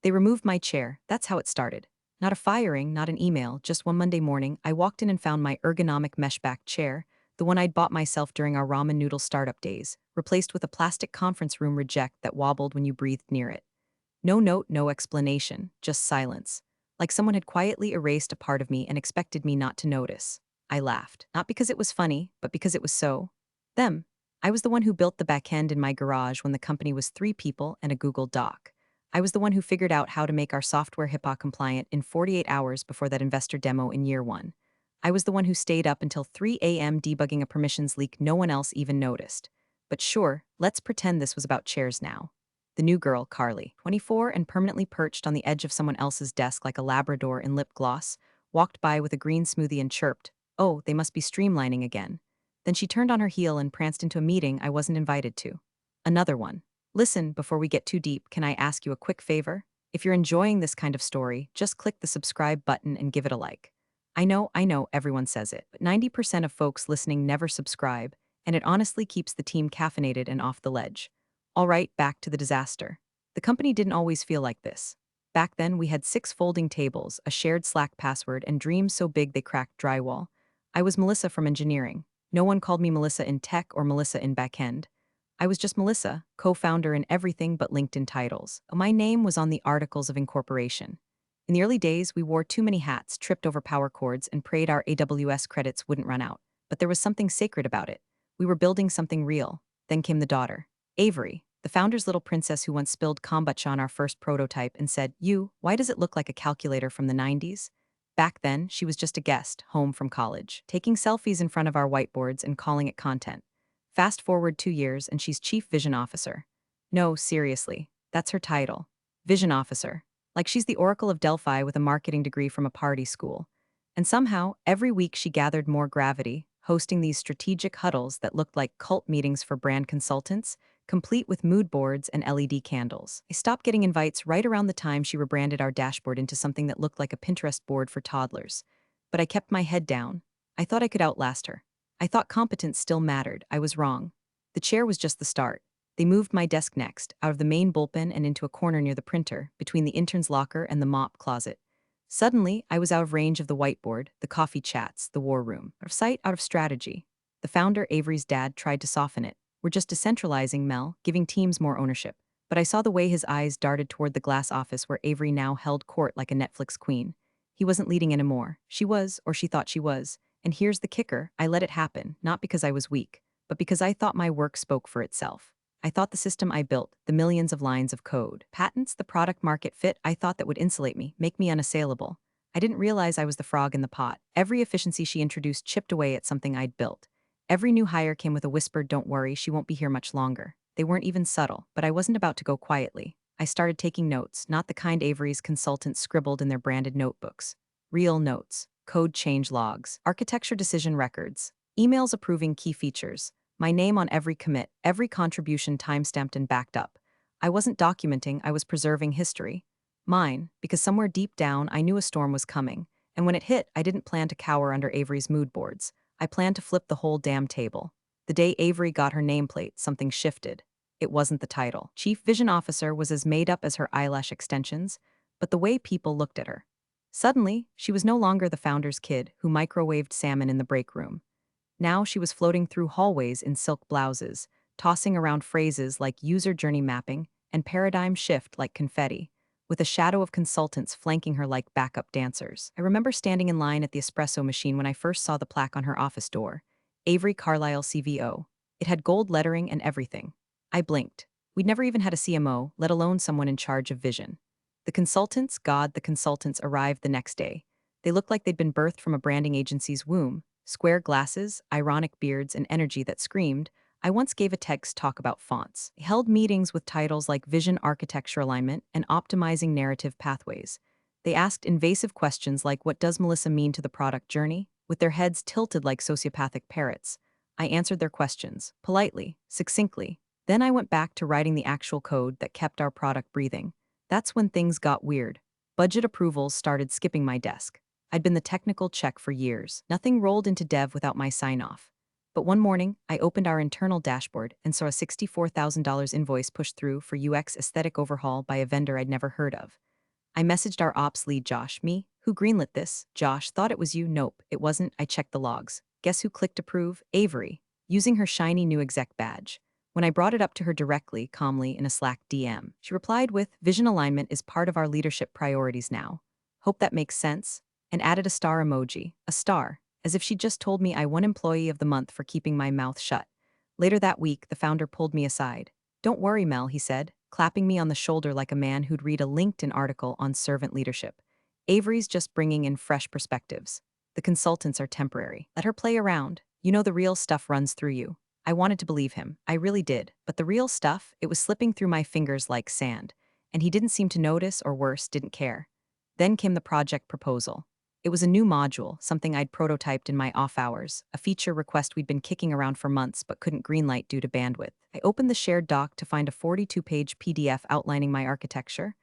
They removed my chair. That's how it started. Not a firing, not an email, just one Monday morning, I walked in and found my ergonomic mesh-backed chair, the one I'd bought myself during our ramen noodle startup days, replaced with a plastic conference room reject that wobbled when you breathed near it. No note, no explanation, just silence. Like someone had quietly erased a part of me and expected me not to notice. I laughed, not because it was funny, but because it was so. Them. I was the one who built the back end in my garage when the company was 3 people and a Google Doc. I was the one who figured out how to make our software HIPAA compliant in 48 hours before that investor demo in year one. I was the one who stayed up until 3 a.m. debugging a permissions leak no one else even noticed. But sure, let's pretend this was about chairs now. The new girl, Carly, 24 and permanently perched on the edge of someone else's desk like a Labrador in lip gloss, walked by with a green smoothie and chirped, "Oh, they must be streamlining again." Then she turned on her heel and pranced into a meeting I wasn't invited to. Another one. Listen, before we get too deep, can I ask you a quick favor? If you're enjoying this kind of story, just click the subscribe button and give it a like. I know, everyone says it, but 90% of folks listening never subscribe, and it honestly keeps the team caffeinated and off the ledge. All right, back to the disaster. The company didn't always feel like this. Back then, we had 6 folding tables, a shared Slack password, and dreams so big they cracked drywall. I was Melissa from engineering. No one called me Melissa in tech or Melissa in backend. I was just Melissa, co-founder in everything but LinkedIn titles. My name was on the articles of incorporation. In the early days, we wore too many hats, tripped over power cords, and prayed our AWS credits wouldn't run out. But there was something sacred about it. We were building something real. Then came the daughter, Avery, the founder's little princess who once spilled kombucha on our first prototype and said, why does it look like a calculator from the 90s? Back then, she was just a guest, home from college, taking selfies in front of our whiteboards and calling it content. Fast forward 2 years and she's chief vision officer. No, seriously, that's her title. Vision officer. Like she's the Oracle of Delphi with a marketing degree from a party school. And somehow, every week she gathered more gravity, hosting these strategic huddles that looked like cult meetings for brand consultants, complete with mood boards and LED candles. I stopped getting invites right around the time she rebranded our dashboard into something that looked like a Pinterest board for toddlers. But I kept my head down. I thought I could outlast her. I thought competence still mattered. I was wrong. The chair was just the start. They moved my desk next, out of the main bullpen and into a corner near the printer, between the intern's locker and the mop closet. Suddenly, I was out of range of the whiteboard, the coffee chats, the war room. Out of sight, out of strategy. The founder, Avery's dad, tried to soften it. We're just decentralizing, Mel, giving teams more ownership. But I saw the way his eyes darted toward the glass office where Avery now held court like a Netflix queen. He wasn't leading anymore. She was, or she thought she was. And here's the kicker, I let it happen, not because I was weak, but because I thought my work spoke for itself. I thought the system I built, the millions of lines of code, patents, the product market fit, I thought that would insulate me, make me unassailable. I didn't realize I was the frog in the pot. Every efficiency she introduced chipped away at something I'd built. Every new hire came with a whispered, "Don't worry, she won't be here much longer." They weren't even subtle, but I wasn't about to go quietly. I started taking notes, not the kind Avery's consultants scribbled in their branded notebooks. Real notes, code change logs, architecture decision records, emails approving key features, my name on every commit, every contribution timestamped and backed up. I wasn't documenting, I was preserving history. Mine, because somewhere deep down I knew a storm was coming, and when it hit, I didn't plan to cower under Avery's mood boards. I planned to flip the whole damn table. The day Avery got her nameplate, something shifted. It wasn't the title. Chief Vision Officer was as made up as her eyelash extensions, but the way people looked at her. Suddenly, she was no longer the founder's kid who microwaved salmon in the break room. Now she was floating through hallways in silk blouses, tossing around phrases like user journey mapping and paradigm shift like confetti, with a shadow of consultants flanking her like backup dancers. I remember standing in line at the espresso machine when I first saw the plaque on her office door, Avery Carlisle CVO. It had gold lettering and everything. I blinked. We'd never even had a CMO, let alone someone in charge of vision. The consultants arrived the next day. They looked like they'd been birthed from a branding agency's womb. Square glasses, ironic beards, and energy that screamed, I once gave a TEDx talk about fonts. They held meetings with titles like Vision Architecture Alignment and Optimizing Narrative Pathways. They asked invasive questions like, what does Melissa mean to the product journey? With their heads tilted like sociopathic parrots. I answered their questions, politely, succinctly. Then I went back to writing the actual code that kept our product breathing. That's when things got weird. Budget approvals started skipping my desk. I'd been the technical check for years. Nothing rolled into dev without my sign-off. But one morning, I opened our internal dashboard and saw a $64,000 invoice pushed through for UX aesthetic overhaul by a vendor I'd never heard of. I messaged our ops lead Josh. Me? Who greenlit this? Josh, thought it was you. Nope, it wasn't. I checked the logs. Guess who clicked approve? Avery, using her shiny new exec badge. When I brought it up to her directly, calmly, in a Slack DM, she replied with, "Vision alignment is part of our leadership priorities now. Hope that makes sense," and added a star emoji, a star, as if she'd just told me I won Employee of the Month for keeping my mouth shut. Later that week, the founder pulled me aside. "Don't worry, Mel," he said, clapping me on the shoulder like a man who'd read a LinkedIn article on servant leadership. "Avery's just bringing in fresh perspectives. The consultants are temporary. Let her play around. You know the real stuff runs through you." I wanted to believe him. I really did. But the real stuff, it was slipping through my fingers like sand. And he didn't seem to notice, or worse, didn't care. Then came the project proposal. It was a new module, something I'd prototyped in my off hours, a feature request we'd been kicking around for months but couldn't greenlight due to bandwidth. I opened the shared doc to find a 42-page PDF outlining my architecture.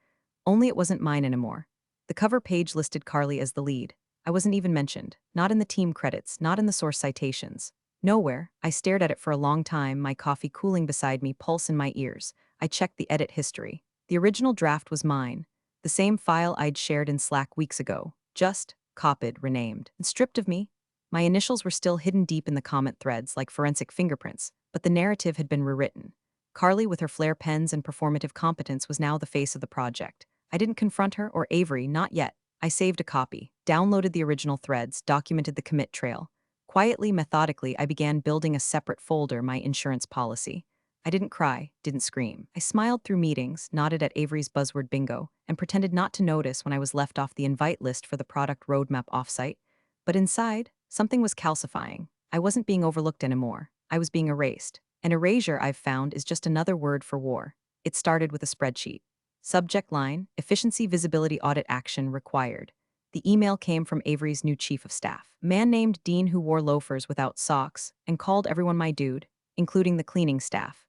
Only it wasn't mine anymore. The cover page listed Carly as the lead. I wasn't even mentioned. Not in the team credits, not in the source citations. Nowhere. I stared at it for a long time, my coffee cooling beside me, pulse in my ears. I checked the edit history. The original draft was mine. The same file I'd shared in Slack weeks ago. Just copied, renamed, and stripped of me. My initials were still hidden deep in the comment threads like forensic fingerprints, but the narrative had been rewritten. Carly, with her flair pens and performative competence, was now the face of the project. I didn't confront her or Avery, not yet. I saved a copy, downloaded the original threads, documented the commit trail. Quietly, methodically, I began building a separate folder, my insurance policy. I didn't cry, didn't scream. I smiled through meetings, nodded at Avery's buzzword bingo, and pretended not to notice when I was left off the invite list for the product roadmap offsite. But inside, something was calcifying. I wasn't being overlooked anymore. I was being erased. And erasure, I've found, is just another word for war. It started with a spreadsheet. Subject line, efficiency visibility audit action required. The email came from Avery's new chief of staff, a man named Dean who wore loafers without socks and called everyone my dude, including the cleaning staff.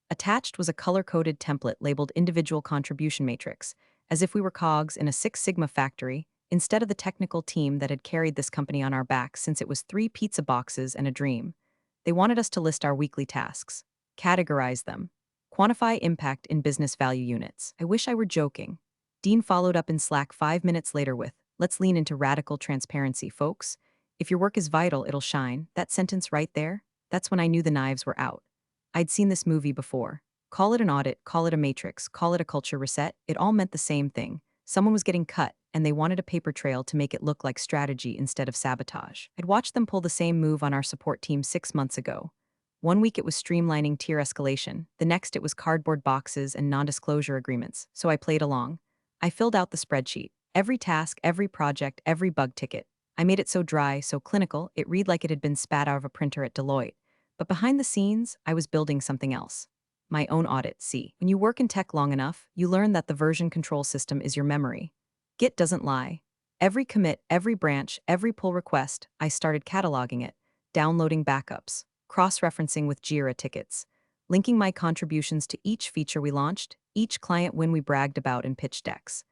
Attached was a color-coded template labeled individual contribution matrix, as if we were cogs in a Six Sigma factory, instead of the technical team that had carried this company on our backs since it was 3 pizza boxes and a dream. They wanted us to list our weekly tasks, categorize them, quantify impact in business value units. I wish I were joking. Dean followed up in Slack 5 minutes later with, "Let's lean into radical transparency, folks. If your work is vital, it'll shine." That sentence right there, that's when I knew the knives were out. I'd seen this movie before. Call it an audit, call it a matrix, call it a culture reset, it all meant the same thing. Someone was getting cut, and they wanted a paper trail to make it look like strategy instead of sabotage. I'd watched them pull the same move on our support team 6 months ago. One week it was streamlining tier escalation, the next it was cardboard boxes and non-disclosure agreements, so I played along. I filled out the spreadsheet. Every task, every project, every bug ticket. I made it so dry, so clinical, it read like it had been spat out of a printer at Deloitte. But behind the scenes, I was building something else. My own audit. See, when you work in tech long enough, you learn that the version control system is your memory. Git doesn't lie. Every commit, every branch, every pull request, I started cataloging it, downloading backups, cross-referencing with Jira tickets, linking my contributions to each feature we launched, each client win we bragged about in pitch decks.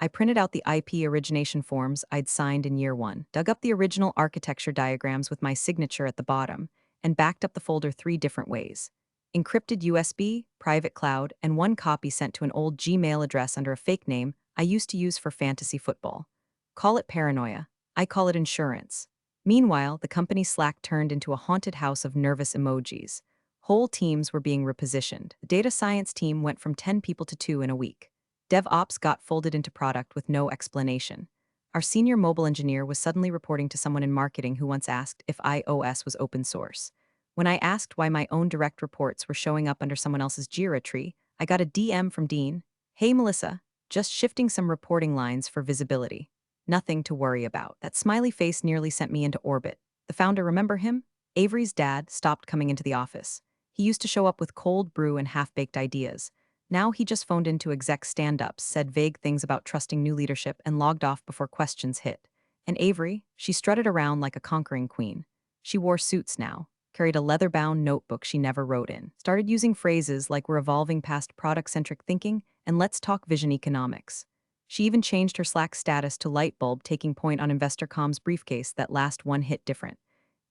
I printed out the IP origination forms I'd signed in year 1, dug up the original architecture diagrams with my signature at the bottom, and backed up the folder 3 different ways. Encrypted USB, private cloud, and 1 copy sent to an old Gmail address under a fake name I used to use for fantasy football. Call it paranoia. I call it insurance. Meanwhile, the company's Slack turned into a haunted house of nervous emojis. Whole teams were being repositioned. The data science team went from 10 people to 2 in a week. DevOps got folded into product with no explanation. Our senior mobile engineer was suddenly reporting to someone in marketing who once asked if iOS was open source. When I asked why my own direct reports were showing up under someone else's Jira tree, I got a DM from Dean. "Hey Melissa, just shifting some reporting lines for visibility. Nothing to worry about." That smiley face nearly sent me into orbit. The founder, remember him? Avery's dad stopped coming into the office. He used to show up with cold brew and half-baked ideas. Now he just phoned into exec stand-ups, said vague things about trusting new leadership, and logged off before questions hit. And Avery, she strutted around like a conquering queen. She wore suits now, carried a leather-bound notebook she never wrote in, started using phrases like "we're evolving past product-centric thinking" and "let's talk vision economics." She even changed her Slack status to light bulb, taking point on InvestorCom's briefcase that last one hit different.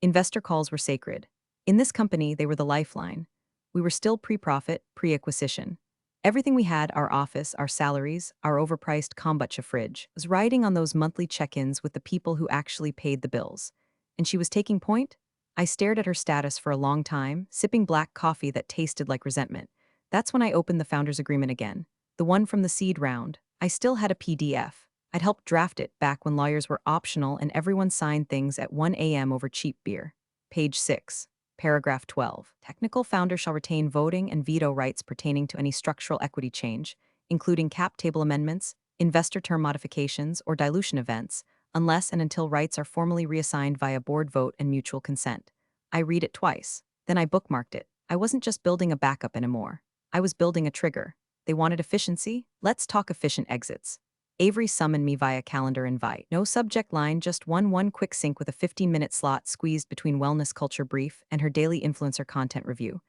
Investor calls were sacred. In this company, they were the lifeline. We were still pre-profit, pre-acquisition. Everything we had, our office, our salaries, our overpriced kombucha fridge, was riding on those monthly check-ins with the people who actually paid the bills. And she was taking point? I stared at her status for a long time, sipping black coffee that tasted like resentment. That's when I opened the founder's agreement again. The one from the seed round. I still had a PDF. I'd helped draft it back when lawyers were optional and everyone signed things at 1 a.m. over cheap beer. Page 6. Paragraph 12. Technical founder shall retain voting and veto rights pertaining to any structural equity change, including cap table amendments, investor term modifications, or dilution events, unless and until rights are formally reassigned via board vote and mutual consent. I read it twice. Then I bookmarked it. I wasn't just building a backup anymore. I was building a trigger. They wanted efficiency? Let's talk efficient exits. Avery summoned me via calendar invite. No subject line, just one quick sync with a 15-minute slot squeezed between wellness culture brief and her daily influencer content review.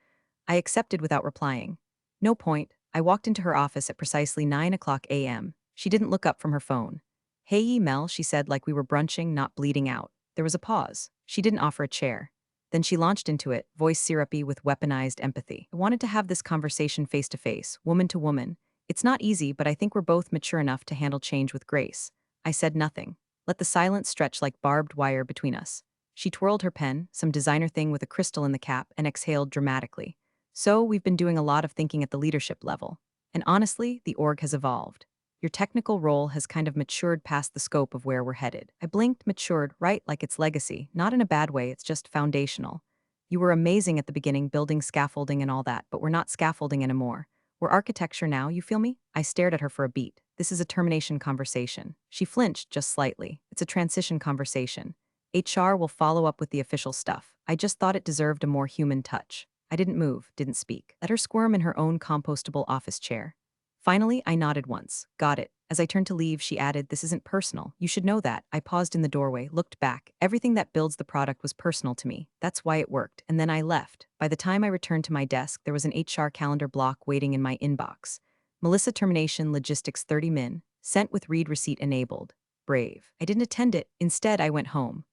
I accepted without replying. No point. I walked into her office at precisely 9 a.m. She didn't look up from her phone. Hey, Mel, she said like we were brunching, not bleeding out. There was a pause. She didn't offer a chair. Then she launched into it, voice syrupy with weaponized empathy. I wanted to have this conversation face to face, woman to woman. It's not easy, but I think we're both mature enough to handle change with grace. I said nothing. Let the silence stretch like barbed wire between us. She twirled her pen, some designer thing with a crystal in the cap, and exhaled dramatically. So, we've been doing a lot of thinking at the leadership level. And honestly, the org has evolved. Your technical role has kind of matured past the scope of where we're headed. I blinked, matured, right, like its legacy. Not in a bad way, it's just foundational. You were amazing at the beginning, building scaffolding and all that, but we're not scaffolding anymore. We're architecture now, you feel me? I stared at her for a beat. This is a termination conversation. She flinched just slightly. It's a transition conversation. HR will follow up with the official stuff. I just thought it deserved a more human touch. I didn't move, didn't speak. Let her squirm in her own compostable office chair. Finally, I nodded once. Got it. As I turned to leave, she added, this isn't personal. You should know that. I paused in the doorway, looked back. Everything that builds the product was personal to me. That's why it worked. And then I left. By the time I returned to my desk, there was an HR calendar block waiting in my inbox. Melissa termination logistics 30 min, sent with read receipt enabled. Brave. I didn't attend it. Instead, I went home.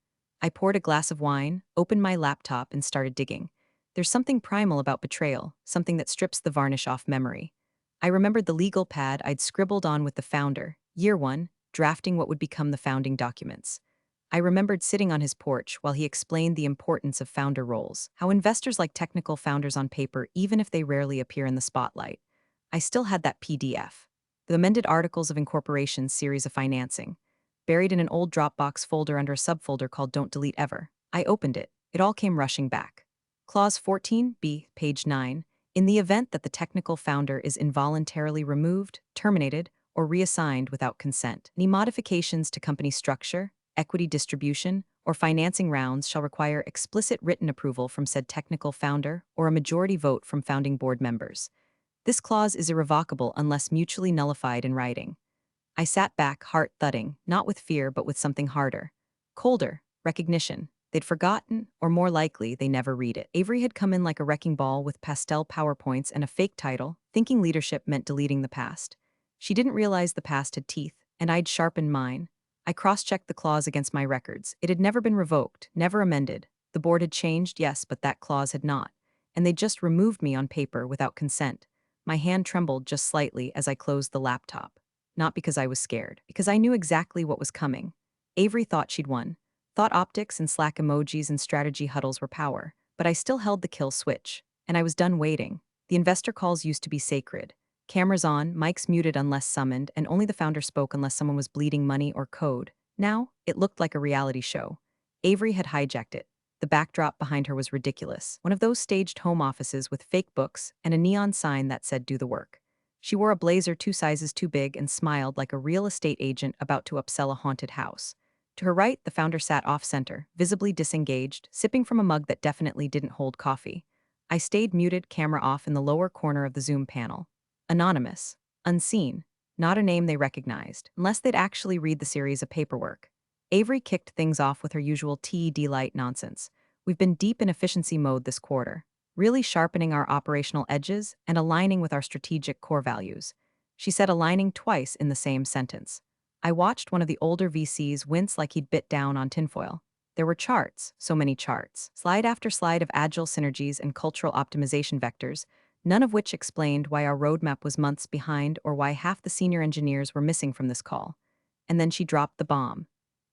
I poured a glass of wine, opened my laptop, and started digging. There's something primal about betrayal, something that strips the varnish off memory. I remembered the legal pad I'd scribbled on with the founder, year one, drafting what would become the founding documents. I remembered sitting on his porch while he explained the importance of founder roles, how investors like technical founders on paper even if they rarely appear in the spotlight. I still had that PDF, the amended Articles of Incorporation series of financing, buried in an old Dropbox folder under a subfolder called Don't Delete Ever. I opened it. It all came rushing back. Clause 14b, page 9. In the event that the technical founder is involuntarily removed, terminated, or reassigned without consent, any modifications to company structure, equity distribution, or financing rounds shall require explicit written approval from said technical founder or a majority vote from founding board members. This clause is irrevocable unless mutually nullified in writing. I sat back, heart thudding, not with fear but with something harder. Colder, recognition. They'd forgotten, or more likely, they never read it. Avery had come in like a wrecking ball with pastel PowerPoints and a fake title, thinking leadership meant deleting the past. She didn't realize the past had teeth, and I'd sharpened mine. I cross-checked the clause against my records. It had never been revoked, never amended. The board had changed, yes, but that clause had not. And they'd just removed me on paper without consent. My hand trembled just slightly as I closed the laptop. Not because I was scared, because I knew exactly what was coming. Avery thought she'd won. Thought optics and Slack emojis and strategy huddles were power, but I still held the kill switch, and I was done waiting. The investor calls used to be sacred. Cameras on, mics muted unless summoned, and only the founder spoke unless someone was bleeding money or code. Now, it looked like a reality show. Avery had hijacked it. The backdrop behind her was ridiculous. One of those staged home offices with fake books and a neon sign that said do the work. She wore a blazer 2 sizes too big and smiled like a real estate agent about to upsell a haunted house. To her right, the founder sat off-center, visibly disengaged, sipping from a mug that definitely didn't hold coffee. I stayed muted, camera off in the lower corner of the Zoom panel. Anonymous. Unseen. Not a name they recognized, unless they'd actually read the series of paperwork. Avery kicked things off with her usual TED-light nonsense. We've been deep in efficiency mode this quarter, really sharpening our operational edges and aligning with our strategic core values. She said aligning twice in the same sentence. I watched one of the older VCs wince like he'd bit down on tinfoil. There were charts, so many charts, slide after slide of agile synergies and cultural optimization vectors, none of which explained why our roadmap was months behind or why half the senior engineers were missing from this call. And then she dropped the bomb.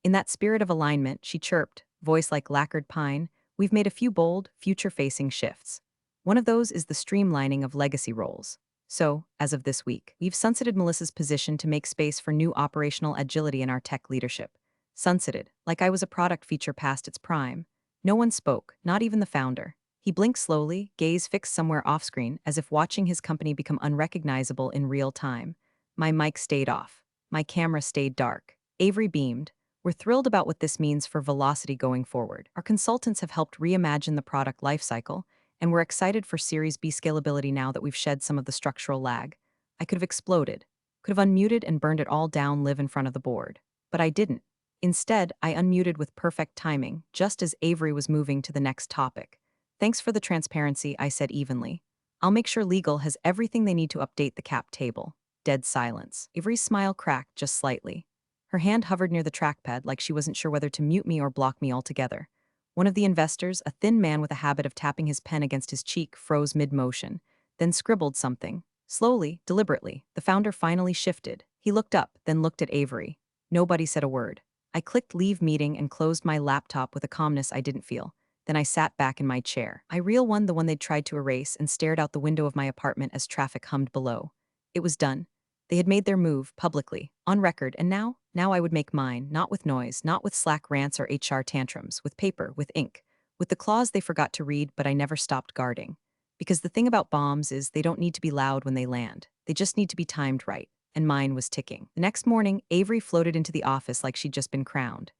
In that spirit of alignment, she chirped, voice like lacquered pine, "We've made a few bold, future-facing shifts. One of those is the streamlining of legacy roles. So, as of this week, we've sunsetted Melissa's position to make space for new operational agility in our tech leadership. Sunsetted, like I was a product feature past its prime. No one spoke, not even the founder. He blinked slowly, gaze fixed somewhere off-screen, as if watching his company become unrecognizable in real time. My mic stayed off. My camera stayed dark. Avery beamed. "We're thrilled about what this means for velocity going forward. Our consultants have helped reimagine the product lifecycle, and we're excited for Series B scalability now that we've shed some of the structural lag." I could have exploded, could have unmuted and burned it all down live in front of the board. But I didn't. Instead, I unmuted with perfect timing, just as Avery was moving to the next topic. "Thanks for the transparency," I said evenly. "I'll make sure legal has everything they need to update the cap table." Dead silence. Avery's smile cracked just slightly. Her hand hovered near the trackpad like she wasn't sure whether to mute me or block me altogether. One of the investors, a thin man with a habit of tapping his pen against his cheek, froze mid-motion, then scribbled something. Slowly, deliberately, the founder finally shifted. He looked up, then looked at Avery. Nobody said a word. I clicked leave meeting and closed my laptop with a calmness I didn't feel. Then I sat back in my chair. I the one they'd tried to erase, and stared out the window of my apartment as traffic hummed below. It was done. They had made their move, publicly, on record, and now I would make mine, not with noise, not with Slack rants or HR tantrums, with paper, with ink, with the clause they forgot to read but I never stopped guarding. Because the thing about bombs is they don't need to be loud when they land. They just need to be timed right. And mine was ticking. The next morning, Avery floated into the office like she'd just been crowned.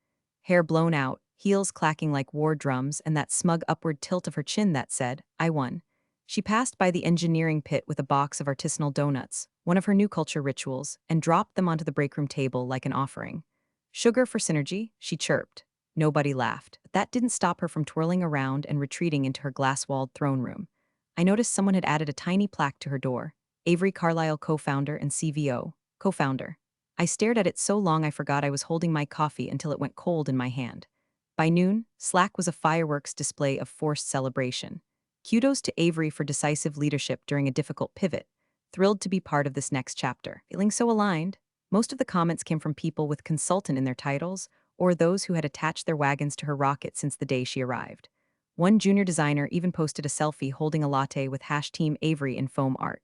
Hair blown out, heels clacking like war drums, and that smug upward tilt of her chin that said, "I won." She passed by the engineering pit with a box of artisanal donuts, one of her new culture rituals, and dropped them onto the breakroom table like an offering. "Sugar for synergy," she chirped. Nobody laughed, but that didn't stop her from twirling around and retreating into her glass-walled throne room. I noticed someone had added a tiny plaque to her door. Avery Carlisle, co-founder and CVO, co-founder. I stared at it so long I forgot I was holding my coffee until it went cold in my hand. By noon, Slack was a fireworks display of forced celebration. Kudos to Avery for decisive leadership during a difficult pivot. Thrilled to be part of this next chapter. Feeling so aligned, most of the comments came from people with consultant in their titles, or those who had attached their wagons to her rocket since the day she arrived. One junior designer even posted a selfie holding a latte with #Team Avery in foam art.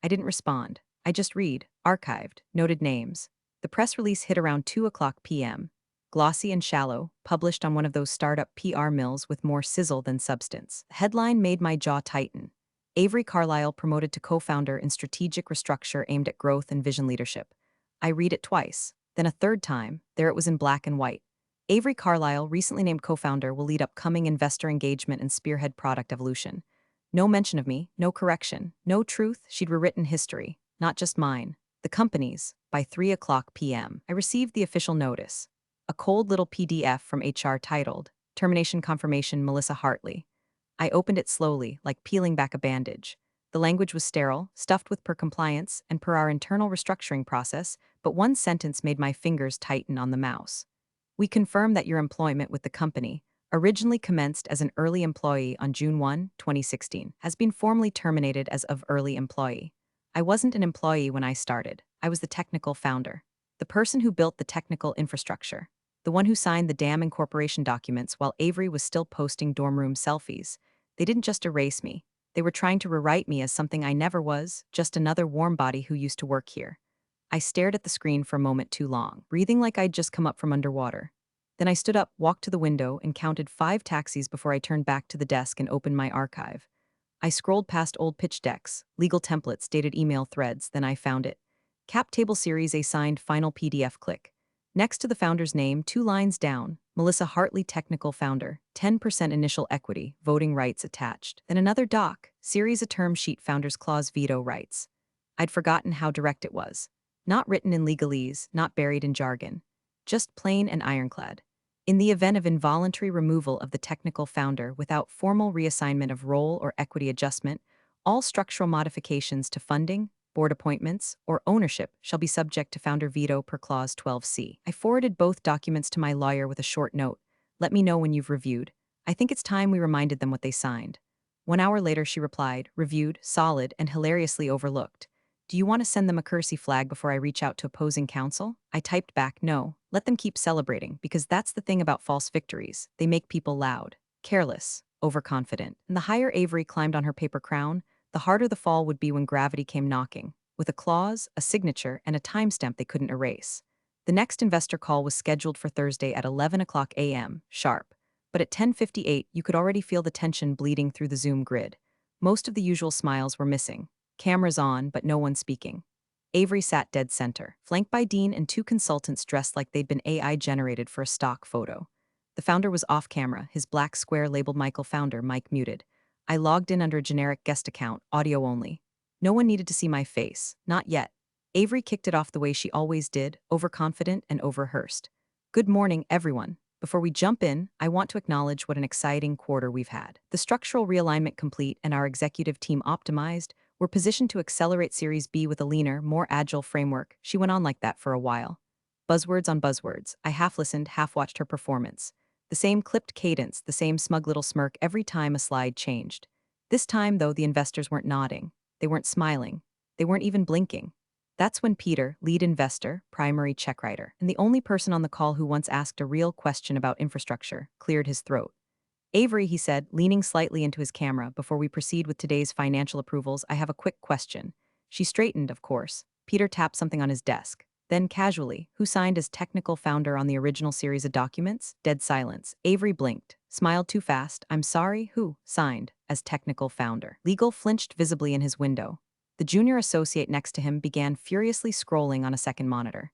I didn't respond. I just read, archived, noted names. The press release hit around 2 o'clock p.m. Glossy and shallow, published on one of those startup PR mills with more sizzle than substance. The headline made my jaw tighten. Avery Carlisle promoted to co-founder in strategic restructure aimed at growth and vision leadership. I read it twice, then a third time. There it was in black and white. Avery Carlisle, recently named co-founder, will lead upcoming investor engagement and spearhead product evolution. No mention of me, no correction, no truth. She'd rewritten history, not just mine, the company's. By 3 o'clock p.m., I received the official notice. A cold little PDF from HR titled, "Termination Confirmation, Melissa Hartley." I opened it slowly, like peeling back a bandage. The language was sterile, stuffed with per compliance and per our internal restructuring process, but one sentence made my fingers tighten on the mouse. "We confirm that your employment with the company, originally commenced as an early employee on June 1, 2016, has been formally terminated as of early employee." I wasn't an employee when I started. I was the technical founder. The person who built the technical infrastructure. The one who signed the damn incorporation documents while Avery was still posting dorm room selfies. They didn't just erase me. They were trying to rewrite me as something I never was, just another warm body who used to work here. I stared at the screen for a moment too long, breathing like I'd just come up from underwater. Then I stood up, walked to the window, and counted 5 taxis before I turned back to the desk and opened my archive. I scrolled past old pitch decks, legal templates, dated email threads, then I found it. Cap Table Series A signed final PDF click. Next to the founder's name, 2 lines down, Melissa Hartley, technical founder, 10% initial equity, voting rights attached. Then another doc, series a term sheet, founder's clause, veto rights. I'd forgotten how direct it was. Not written in legalese, not buried in jargon. Just plain and ironclad. In the event of involuntary removal of the technical founder without formal reassignment of role or equity adjustment, all structural modifications to funding, board appointments, or ownership shall be subject to founder veto per clause 12C. I forwarded both documents to my lawyer with a short note. "Let me know when you've reviewed. I think it's time we reminded them what they signed." 1 hour later, she replied, reviewed, solid, and hilariously overlooked. Do you want to send them a courtesy flag before I reach out to opposing counsel? I typed back, no. Let them keep celebrating, because that's the thing about false victories. They make people loud, careless, overconfident. And the higher Avery climbed on her paper crown, the harder the fall would be when gravity came knocking, with a clause, a signature, and a timestamp they couldn't erase. The next investor call was scheduled for Thursday at 11 o'clock a.m., sharp. But at 10:58, you could already feel the tension bleeding through the Zoom grid. Most of the usual smiles were missing. Cameras on, but no one speaking. Avery sat dead center, flanked by Dean and two consultants dressed like they'd been AI generated for a stock photo. The founder was off camera, his black square labeled Michael Founder, mic muted. I logged in under a generic guest account, audio only. No one needed to see my face, not yet. Avery kicked it off the way she always did, overconfident and overrehearsed. Good morning, everyone. Before we jump in, I want to acknowledge what an exciting quarter we've had. The structural realignment complete and our executive team optimized. We're positioned to accelerate Series B with a leaner, more agile framework. She went on like that for a while. Buzzwords on buzzwords. I half listened, half watched her performance. The same clipped cadence, the same smug little smirk every time a slide changed. This time, though, the investors weren't nodding. They weren't smiling. They weren't even blinking. That's when Peter, lead investor, primary check writer, and the only person on the call who once asked a real question about infrastructure, cleared his throat. Avery, he said, leaning slightly into his camera, before we proceed with today's financial approvals, I have a quick question. She straightened, of course. Peter tapped something on his desk. Then, casually, who signed as technical founder on the original series of documents? Dead silence. Avery blinked, smiled too fast. I'm sorry, who signed as technical founder? Legal flinched visibly in his window. The junior associate next to him began furiously scrolling on a second monitor.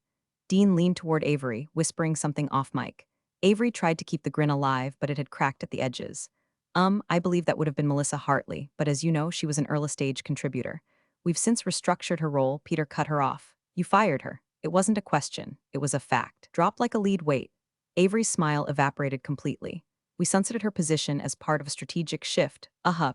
Dean leaned toward Avery, whispering something off mic. Avery tried to keep the grin alive, but it had cracked at the edges. I believe that would have been Melissa Hartley, but as you know, she was an early-stage contributor. We've since restructured her role. Peter cut her off. You fired her. It wasn't a question. It was a fact. Dropped like a lead weight. Avery's smile evaporated completely. We sunsetted her position as part of a strategic shift.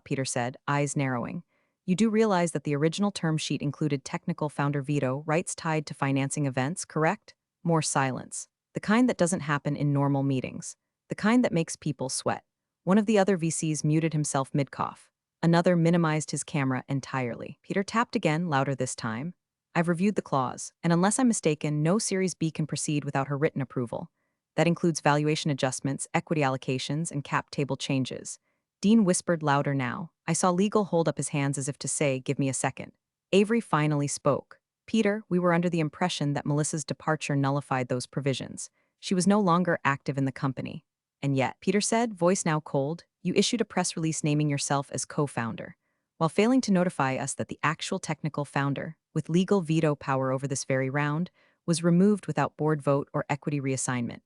Peter said, eyes narrowing. You do realize that the original term sheet included technical founder veto, rights tied to financing events, correct? More silence. The kind that doesn't happen in normal meetings. The kind that makes people sweat. One of the other VCs muted himself mid-cough. Another minimized his camera entirely. Peter tapped again, louder this time. I've reviewed the clause, and unless I'm mistaken, no Series B can proceed without her written approval. That includes valuation adjustments, equity allocations, and cap table changes. Dean whispered louder now. I saw legal hold up his hands as if to say, give me a second. Avery finally spoke. Peter, we were under the impression that Melissa's departure nullified those provisions. She was no longer active in the company. And yet, Peter said, voice now cold, you issued a press release naming yourself as co-founder, while failing to notify us that the actual technical founder, with legal veto power over this very round, was removed without board vote or equity reassignment.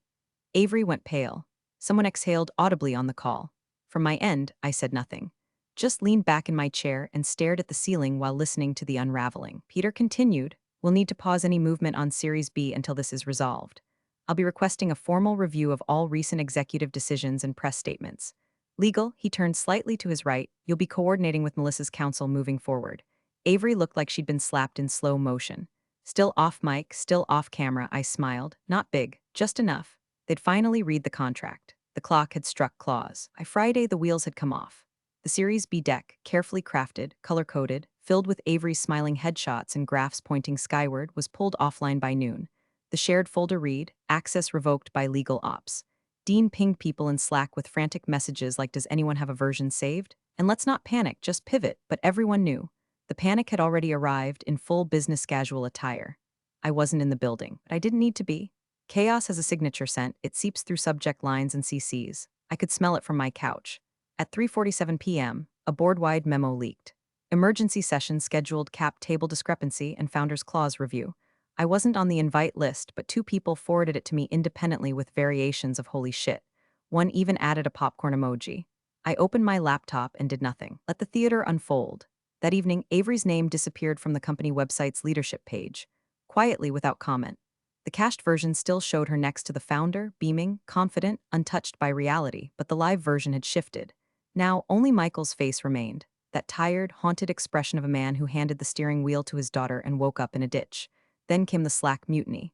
Avery went pale. Someone exhaled audibly on the call. From my end, I said nothing. Just leaned back in my chair and stared at the ceiling while listening to the unraveling. Peter continued, we'll need to pause any movement on Series B until this is resolved. I'll be requesting a formal review of all recent executive decisions and press statements. Legal, he turned slightly to his right, you'll be coordinating with Melissa's counsel moving forward. Avery looked like she'd been slapped in slow motion. Still off mic, still off camera, I smiled. Not big, just enough. They'd finally read the contract. The clock had struck clause. By Friday, the wheels had come off. The Series B deck, carefully crafted, color-coded, filled with Avery's smiling headshots and graphs pointing skyward, was pulled offline by noon. The shared folder read, access revoked by legal ops. Dean pinged people in Slack with frantic messages like, does anyone have a version saved? And let's not panic, just pivot, but everyone knew. The panic had already arrived in full business casual attire. I wasn't in the building, but I didn't need to be. Chaos has a signature scent, it seeps through subject lines and CCs. I could smell it from my couch. At 3:47 p.m., a board-wide memo leaked. Emergency session scheduled, cap table discrepancy and founder's clause review. I wasn't on the invite list, but two people forwarded it to me independently with variations of holy shit. One even added a popcorn emoji. I opened my laptop and did nothing. Let the theater unfold. That evening, Avery's name disappeared from the company website's leadership page, quietly without comment. The cached version still showed her next to the founder, beaming, confident, untouched by reality, but the live version had shifted. Now, only Michael's face remained, that tired, haunted expression of a man who handed the steering wheel to his daughter and woke up in a ditch. Then came the Slack mutiny.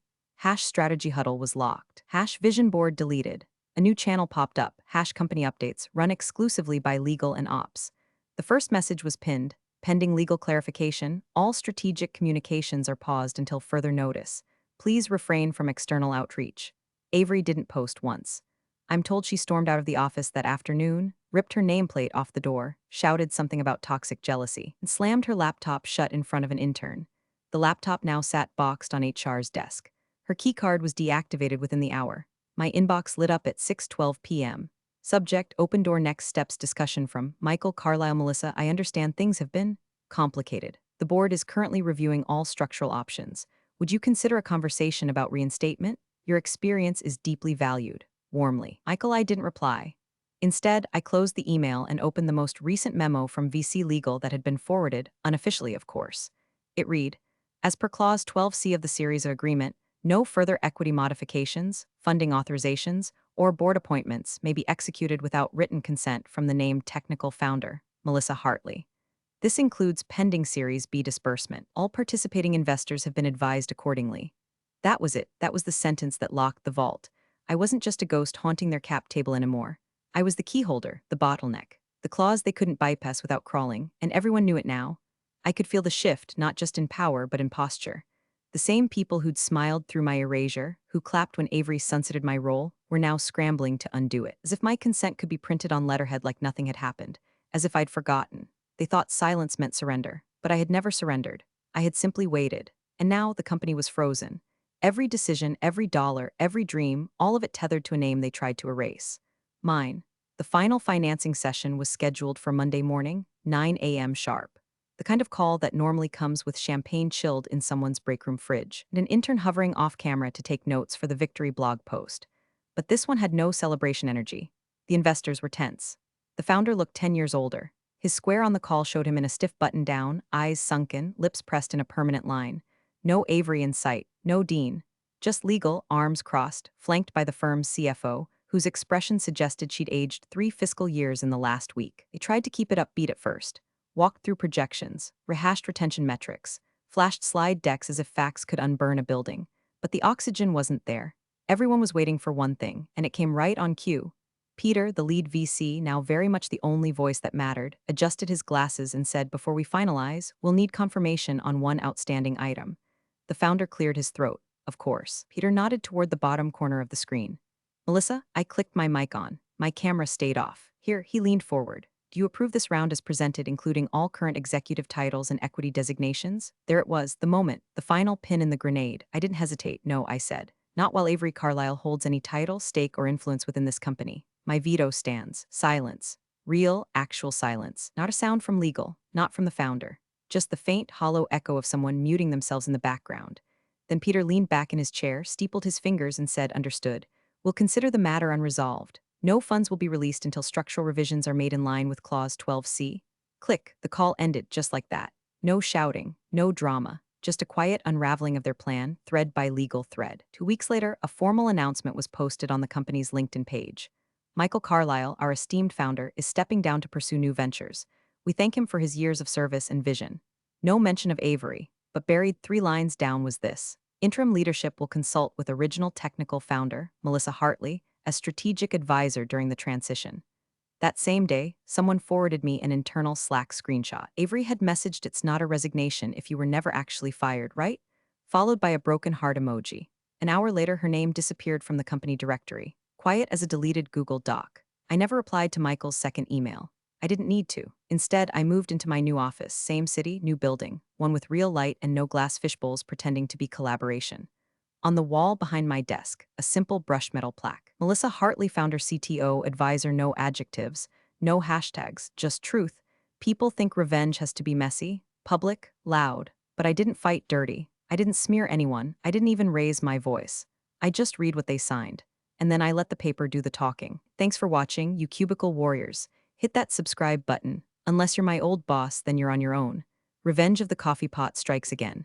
#strategy huddle was locked. #vision board deleted. A new channel popped up, #company updates, run exclusively by legal and ops. The first message was pinned. Pending legal clarification, all strategic communications are paused until further notice. Please refrain from external outreach. Avery didn't post once. I'm told she stormed out of the office that afternoon, ripped her nameplate off the door, shouted something about toxic jealousy, and slammed her laptop shut in front of an intern. The laptop now sat boxed on HR's desk. Her keycard was deactivated within the hour. My inbox lit up at 6:12 p.m. Subject, open door next steps discussion from Michael Carlisle. Melissa, I understand things have been complicated. The board is currently reviewing all structural options. Would you consider a conversation about reinstatement? Your experience is deeply valued. Warmly. Michael, I didn't reply. Instead, I closed the email and opened the most recent memo from VC Legal that had been forwarded, unofficially of course. It read, as per Clause 12C of the Series of Agreement, no further equity modifications, funding authorizations, or board appointments may be executed without written consent from the named technical founder, Melissa Hartley. This includes pending Series B disbursement. All participating investors have been advised accordingly. That was it. That was the sentence that locked the vault. I wasn't just a ghost haunting their cap table anymore. I was the key holder, the bottleneck, the clause they couldn't bypass without crawling, and everyone knew it now. I could feel the shift, not just in power, but in posture. The same people who'd smiled through my erasure, who clapped when Avery sunsetted my role, were now scrambling to undo it, as if my consent could be printed on letterhead like nothing had happened, as if I'd forgotten. They thought silence meant surrender, but I had never surrendered. I had simply waited, and now the company was frozen. Every decision, every dollar, every dream, all of it tethered to a name they tried to erase. Mine. The final financing session was scheduled for Monday morning, 9 a.m. sharp. The kind of call that normally comes with champagne chilled in someone's breakroom fridge, and an intern hovering off camera to take notes for the Victory blog post. But this one had no celebration energy. The investors were tense. The founder looked 10 years older. His square on the call showed him in a stiff button-down, eyes sunken, lips pressed in a permanent line. No Avery in sight, no Dean. Just legal, arms crossed, flanked by the firm's CFO, whose expression suggested she'd aged 3 fiscal years in the last week. They tried to keep it upbeat at first. Walked through projections, rehashed retention metrics, flashed slide decks as if facts could unburn a building. But the oxygen wasn't there. Everyone was waiting for one thing, and it came right on cue. Peter, the lead VC, now very much the only voice that mattered, adjusted his glasses and said, before we finalize, we'll need confirmation on one outstanding item. The founder cleared his throat, of course. Peter nodded toward the bottom corner of the screen. Melissa, I clicked my mic on. My camera stayed off. Here, he leaned forward. Do you approve this round as presented, including all current executive titles and equity designations? There it was, the moment, the final pin in the grenade. I didn't hesitate. No, I said. Not while Avery Carlisle holds any title, stake, or influence within this company. My veto stands. Silence. Real, actual silence. Not a sound from legal, not from the founder. Just the faint, hollow echo of someone muting themselves in the background. Then Peter leaned back in his chair, steepled his fingers, and said, understood. We'll consider the matter unresolved. No funds will be released until structural revisions are made in line with Clause 12C. Click, the call ended just like that. No shouting, no drama, just a quiet unraveling of their plan, thread by legal thread. 2 weeks later, a formal announcement was posted on the company's LinkedIn page. Michael Carlisle, our esteemed founder, is stepping down to pursue new ventures. We thank him for his years of service and vision. No mention of Avery, but buried 3 lines down was this. Interim leadership will consult with original technical founder, Melissa Hartley, as strategic advisor during the transition. That same day, someone forwarded me an internal Slack screenshot. Avery had messaged, it's not a resignation if you were never actually fired, right? Followed by a broken heart emoji. An hour later, her name disappeared from the company directory, quiet as a deleted Google Doc. I never replied to Michael's second email. I didn't need to. Instead, I moved into my new office, same city, new building, one with real light and no glass fishbowls pretending to be collaboration. On the wall behind my desk, a simple brushed metal plaque. Melissa Hartley, founder, CTO, advisor, no adjectives, no hashtags, just truth. People think revenge has to be messy, public, loud, but I didn't fight dirty. I didn't smear anyone. I didn't even raise my voice. I just read what they signed. And then I let the paper do the talking. Thanks for watching, you cubicle warriors. Hit that subscribe button. Unless you're my old boss, then you're on your own. Revenge of the coffee pot strikes again.